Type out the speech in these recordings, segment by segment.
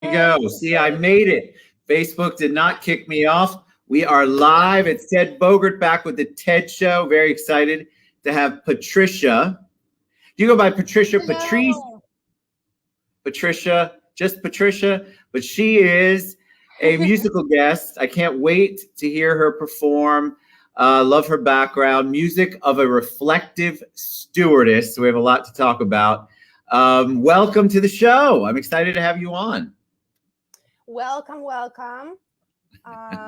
you go. See, I made it. Facebook did not kick me off. We are live. It's Ted Bogert back with the Ted Show. Very excited to have Patricia. Do you go by Patricia Patrise? Patricia, just Patricia, but she is a musical guest. I can't wait to hear her perform. Love her background. Music of a reflective stewardess. So we have a lot to talk about. Welcome to the show. I'm excited to have you on. Welcome, welcome.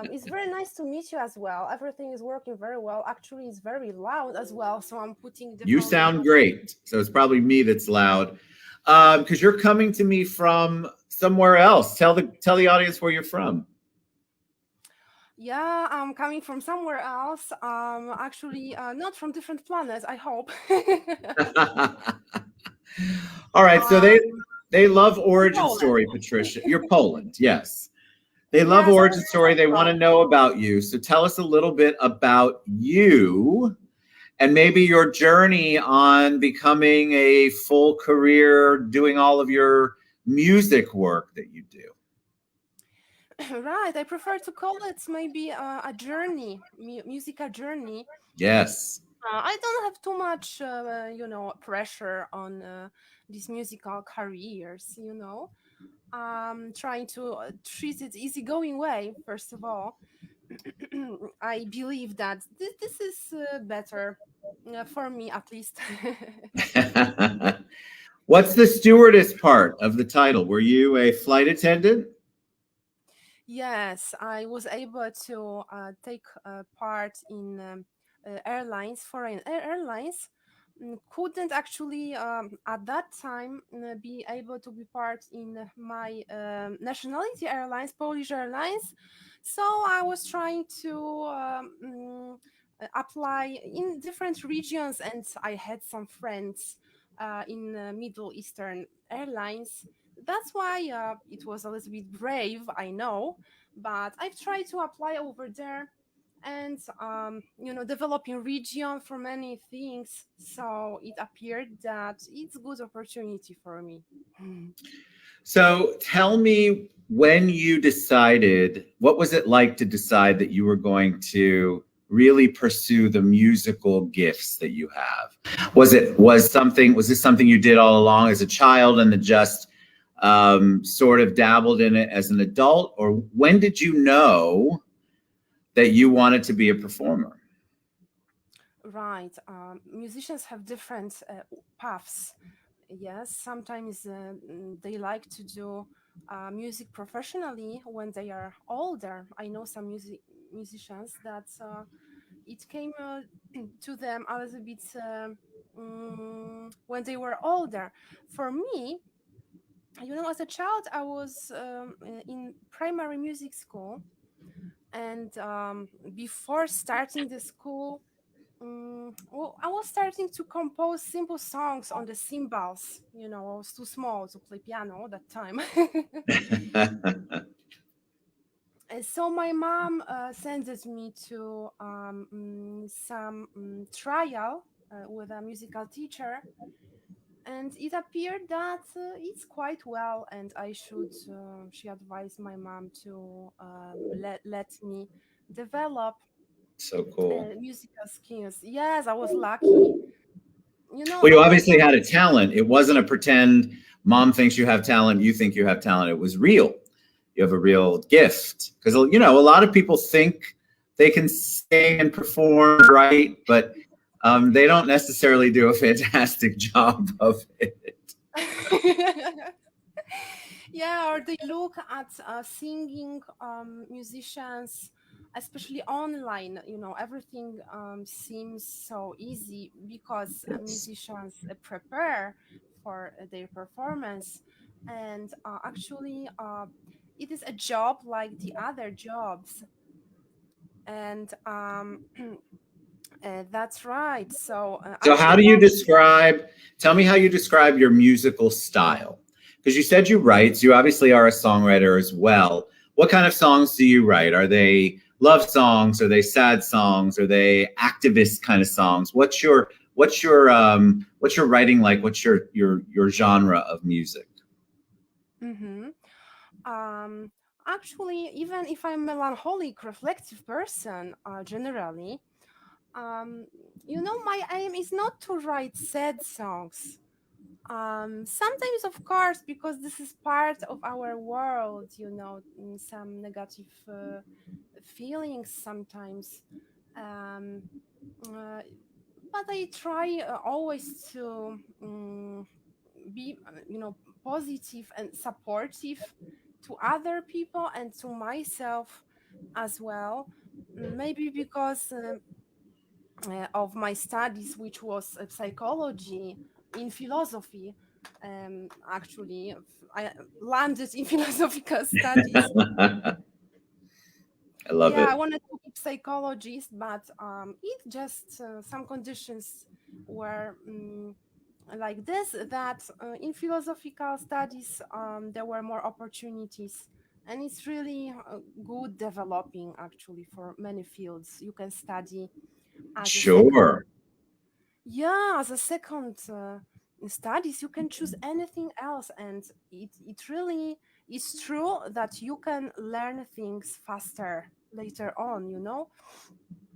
It's very nice to meet you as well. Everything is working very well. Actually, it's very loud as well. So I'm putting the You sound great. So it's probably me that's loud. Because you're coming to me from somewhere else. Tell the audience where you're from. Yeah, I'm coming from somewhere else. Actually, not from different planets, I hope. All right, so they love origin story, Patricia. You're Poland, yes. They love origin story. They want to know about you. So tell us a little bit about you and maybe your journey on becoming a full career, doing all of your music work that you do. Right, I prefer to call it maybe a journey, musical journey. Yes. I don't have too much, pressure on these musical careers, trying to treat it easygoing way, first of all. I believe that this is better for me, at least. What's the stewardess part of the title? Were you a flight attendant? Yes, I was able to take part in airlines, foreign airlines. Couldn't actually at that time be able to be part in my nationality airlines, Polish Airlines. So I was trying to apply in different regions, and I had some friends in Middle Eastern Airlines. That's why it was a little bit brave, I know, but I've tried to apply over there and developing region for many things, so it appeared that it's a good opportunity for me. So tell me, when you decided, what was it like to decide that you were going to really pursue the musical gifts that you have? Was this something you did all along as a child and then just sort of dabbled in it as an adult, or when did you know that you wanted to be a performer? Right. Musicians have different paths. Yes, sometimes they like to do music professionally when they are older. I know some musicians that it came to them a little bit when they were older. For me, as a child, I was in primary music school, and before starting the school, I was starting to compose simple songs on the cymbals. I was too small to play piano at that time. And so my mom sent me to some trial with a musical teacher. And it appeared that it's quite well, and she advised my mom to let me develop So cool. Musical skills. Yes, I was lucky. Well, you obviously had a talent. It wasn't a pretend, mom thinks you have talent, you think you have talent. It was real. You have a real gift. Because, a lot of people think they can sing and perform, right? But they don't necessarily do a fantastic job of it. Yeah, or they look at singing musicians, especially online. Everything seems so easy because musicians prepare for their performance, and actually it is a job like the other jobs. And that's right. So how do you tell me how you describe your musical style? Because you said you write, so you obviously are a songwriter as well. What kind of songs do you write? Are they love songs? Are they sad songs? Are they activist kind of songs? What's your writing like? What's your genre of music? Mm-hmm. Actually, even if I'm a melancholic, reflective person, generally, um, my aim is not to write sad songs. Sometimes, of course, because this is part of our world, some negative feelings sometimes. Um, uh, but I try always to be, positive and supportive to other people and to myself as well. Maybe because of my studies, which was psychology in philosophy. Actually, I landed in philosophical studies. I love Yeah, I it. wanted to be psychologist, but it just some conditions were like this, that in philosophical studies there were more opportunities, and it's really good developing actually for many fields. You can study as a second, Sure. yeah, as a second studies. You can choose anything else, and it really is true that you can learn things faster later on,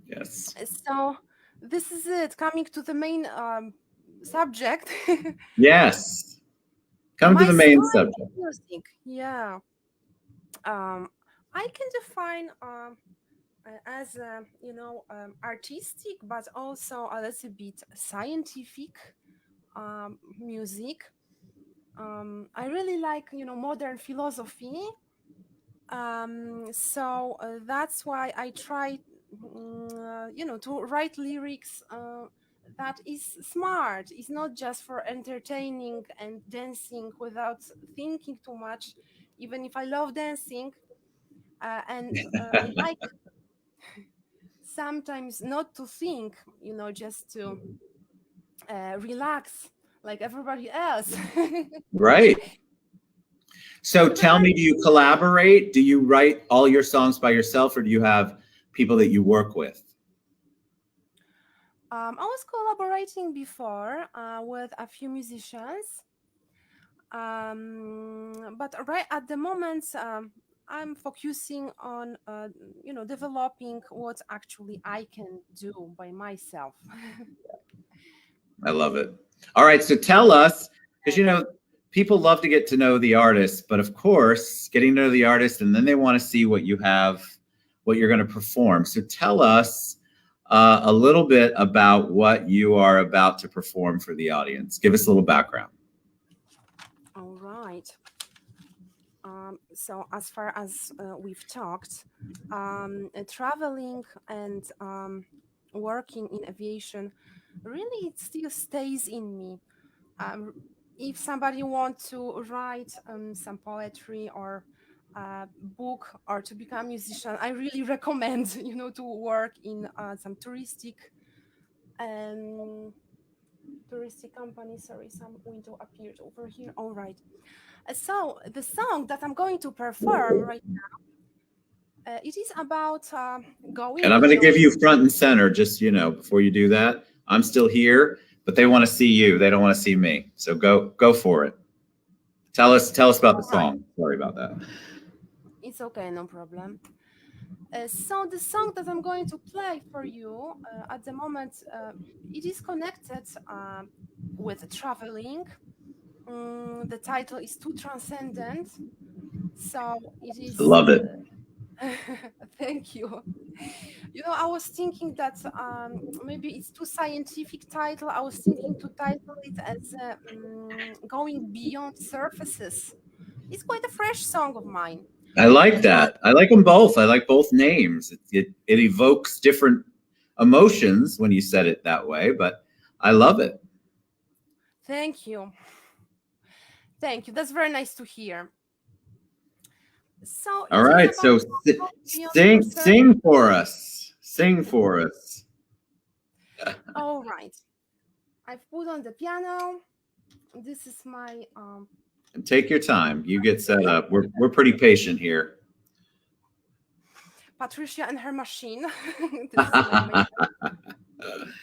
Yes. So this is it, coming to the main subject. Yes. Come to My the main style subject. of music, yeah. I can define as artistic, but also a little bit scientific music. I really like modern philosophy. So that's why I try, to write lyrics that is smart. It's not just for entertaining and dancing without thinking too much. Even if I love dancing, and I like sometimes not to think, just to relax like everybody else. Right. So But the tell art, me, do you collaborate? Do you write all your songs by yourself, or do you have people that you work with? I was collaborating before with a few musicians, but right at the moment, I'm focusing on, developing what actually I can do by myself. I love it. All right. So tell us, because Thanks. people love to get to know the artist, but of course, getting to know the artist and then they want to see what you have, what you're going to perform. So tell us a little bit about what you are about to perform for the audience. Give us a little background. All right. So as far as we've talked, traveling and working in aviation, really it still stays in me. Um, if somebody wants to write some poetry or book or to become a musician, I really recommend to work in some um, touristic company. Sorry, some window appeared over here. All right. So the song that I'm going to perform right, it is about And going, I'm going to give you front and center, just, before you do that. I'm still here, but they want to see you. They don't want to see me. So go for it. Tell us about the all right. song. Sorry about that. It's okay, no problem. So the song that I'm going to play for you at the moment, it is connected with traveling. The title is Too Transcendent. So it I is. love it. Thank you. I was thinking that maybe it's too scientific title. I was thinking to title it as Going Beyond Surfaces. It's quite a fresh song of mine. I like Uh, that. I like them both. I like both names. It evokes different emotions when you said it that way, but I love it. Thank you. Thank you. That's very nice to hear. So All it is right. about So going beyond surface. sing for us. Sing for us. All right. I've put on the piano. This is my And take your time. You get set machine, up. We're pretty patient here. Patricia and her machine. This is my machine.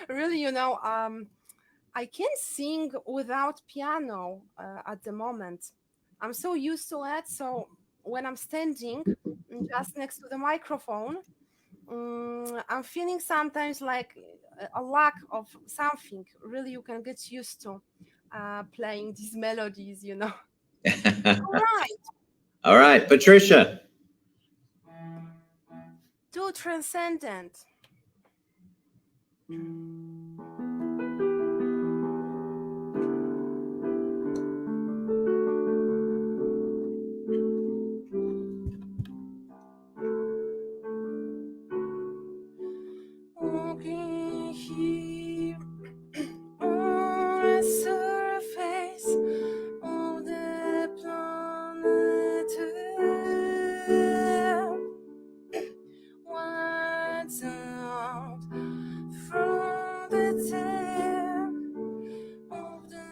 Really, I can sing without piano at the moment. I'm so used to it. So when I'm standing just next to the microphone, I'm feeling sometimes like a lack of something. Really, you can get used to playing these melodies, you know. All right. All right, Patricia. Too transcendent. Walking here on the surface of the planet Earth, what's out from the tip of the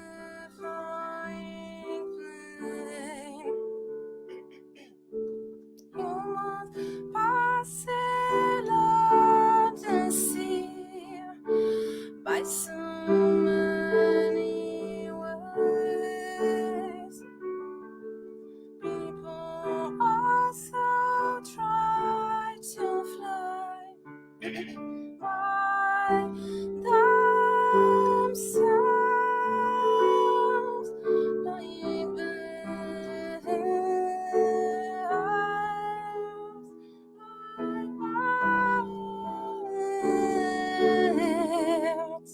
flying plane. You must pass along and see by so many ways. People also try to fly by themselves, like birds, like birds.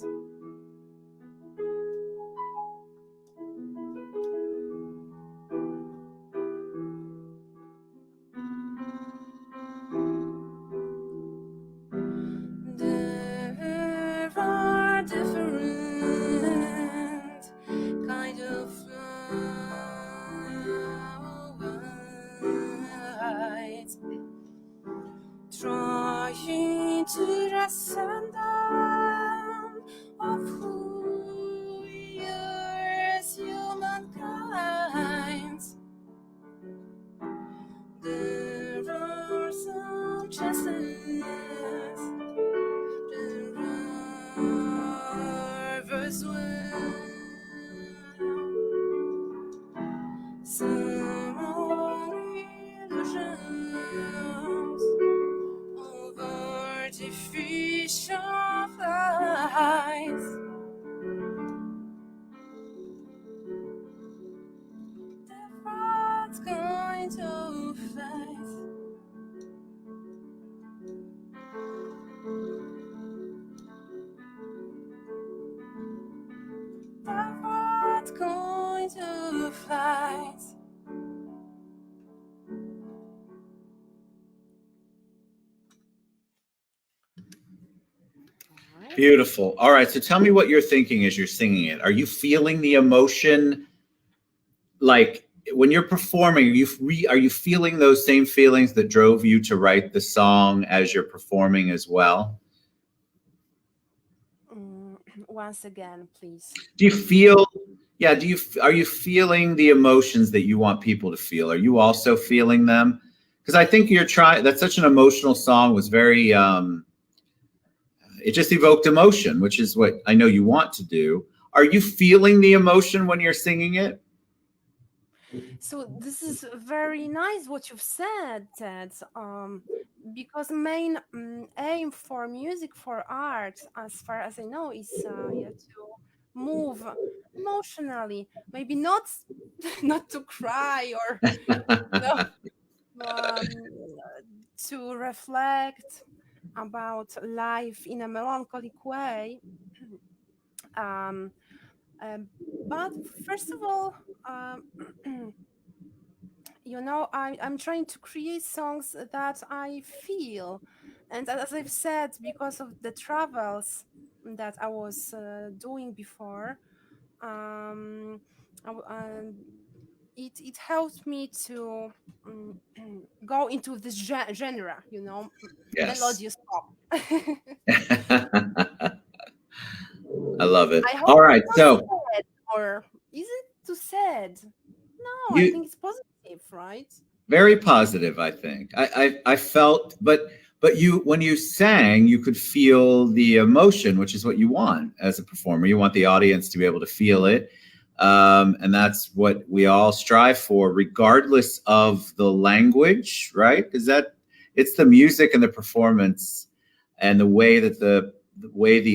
There are different kind of flowers, trying to descendant of who we are as humankind. There are some chestnuts, there are as well some illusions of artificial flights. Different kinds of flights. Different kinds of flights. Beautiful. All right. So tell me what you're thinking as you're singing it. Are you feeling the emotion? Like when you're performing, are you feeling those same feelings that drove you to write the song as you're performing as well? Once again, please. Do you feel, yeah, are you feeling the emotions that you want people to feel? Are you also feeling them? Because I think that's such an emotional song, was very, it just evoked emotion, which is what I know you want to do. Are you feeling the emotion when you're singing it? So this is very nice what you've said, Ted. Because main aim for music, for art, as far as I know, is to move emotionally. Maybe not not to cry or no, to reflect about life in a melancholic way. But first of all, you know, I'm trying to create songs that I feel. And as I've said, because of the travels that I was doing before, um, it helped me to go into this genre, you know, Yes. melodious pop. I love it. I hope All it's right. not So sad, or is it too sad? No, I you think it's positive, right? very positive, I think. I felt, but you, when you sang, you could feel the emotion, which is what you want as a performer. You want the audience to be able to feel it. And that's what we all strive for, regardless of the language, right? Because it's the music and the performance and the way that the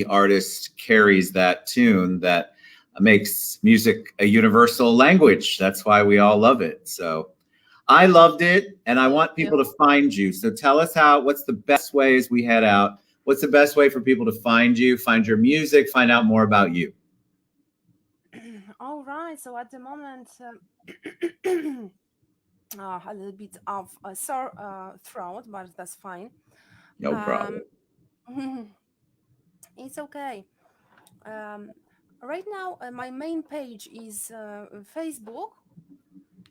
artist carries that tune that makes music a universal language. That's why we all love it. So I loved it, and I want people to find you. So tell us what's the best way as we head out? What's the best way for people to find you, find your music, find out more about you? All right. So at the moment, a little bit of a sore throat, but that's fine. No problem. It's okay. Right now, my main page is Facebook.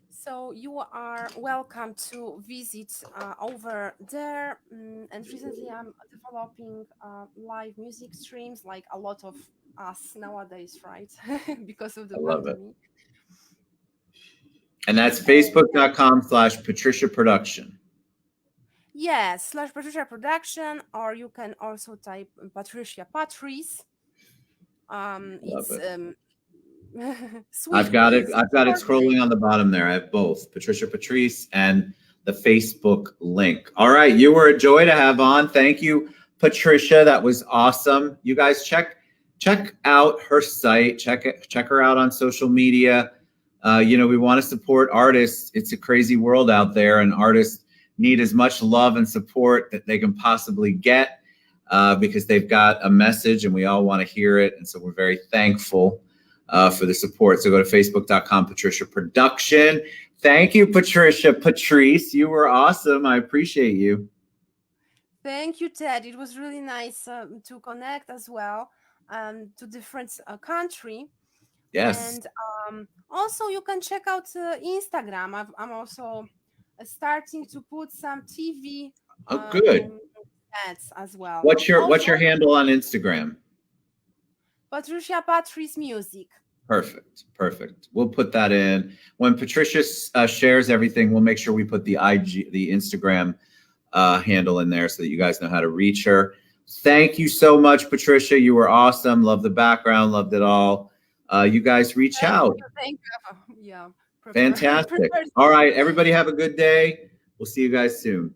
So you are welcome to visit over there. And recently I'm developing live music streams, like a lot of us nowadays, right? Because of the I love it. pandemic. And that's facebook.com/Patricia Production. Yes, /Patricia Production, or you can also type Patricia Patrise. I've got it scrolling on the bottom there. I have both Patricia Patrise and the Facebook link. All right, you were a joy to have on. Thank you, Patricia. That was awesome. You guys check out her site. Check her out on social media. We want to support artists. It's a crazy world out there, and artists need as much love and support that they can possibly get because they've got a message, and we all want to hear it. And so we're very thankful for the support. So go to facebook.com, Patricia Production. Thank you, Patricia Patrise. You were awesome. I appreciate you. Thank you, Ted. It was really nice to connect as well to different country. Yes. And also you can check out Instagram. I'm also starting to put some TV good ads as well. What's your handle on Instagram? Patricia Patrise Music. Perfect. We'll put that in. When Patricia shares everything, we'll make sure we put the Instagram handle in there so that you guys know how to reach her. Thank you so much, Patricia. You were awesome. Love the background. Loved it all. You guys reach out. Thank you. Yeah. Fantastic. All right, everybody have a good day. We'll see you guys soon. Bye.